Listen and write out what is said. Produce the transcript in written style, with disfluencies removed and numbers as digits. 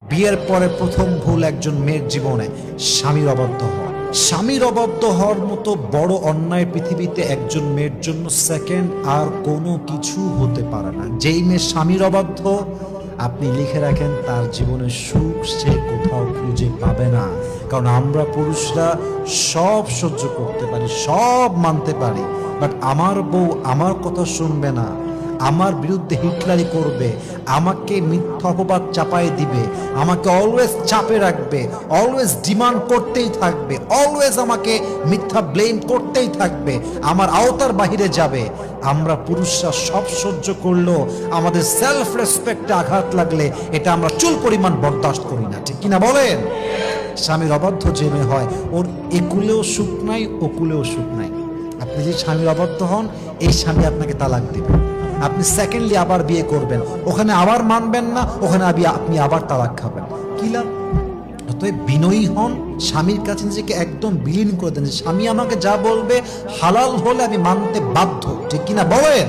বিয়ের পরে প্রথম ভুল একজন মেয়ের জীবনে স্বামীর অবাধ্য হওয়া। স্বামীর অবাধ্য হওয়ার মতো বড় অন্যায় পৃথিবীতে একজন মেয়ের জন্য সেকেন্ড আর কোনো কিছু হতে পারে না। যেই মেয়ে স্বামীর অবাধ্য, আপনি লিখে রাখেন তার জীবনের সুখ সে কোথাও খুঁজে পাবে না। কারণ আমরা পুরুষরা সব সহ্য করতে পারি, সব মানতে পারি, বাট আমার বউ আমার কথা শুনবে না, আমার বিরুদ্ধে হিটলারি করবে, আমাকে মিথ্যা অপবাদ চাপায় দিবে, আমাকে অলওয়েজ চাপে রাখবে, অলওয়েজ ডিমান্ড করতেই থাকবে, অলওয়েজ আমাকে মিথ্যা ব্লেম করতেই থাকবে, আমার আওতার বাহিরে যাবে। আমরা পুরুষরা সব সহ্য করলেও আমাদের সেলফ রেসপেক্টে আঘাত লাগলে এটা আমরা চুল পরিমাণ বরদাস্ত করি না, ঠিক কিনা বলেন? স্বামীর অবাধ্য যে মেয়ে হয়, ওর একুলেও সুখ নাই, ওকুলেও সুখ নাই। আপনি যে স্বামীর অবাধ্য হন, এই স্বামী আপনাকে তালাক দেবে। আপনি সেকেন্ডলি আবার বিয়ে করবেন, ওখানে আবার মানবেন না, ওখানে আপনি আবার তালাক খাবেন, কি লাভ? অতএব বিনয়ী হন, স্বামীর কাছে নিজেকে একদম বিলীন করে দেন। স্বামী আমাকে যা বলবে হালাল হলে আমি মানতে বাধ্য, ঠিক কিনা বলেন?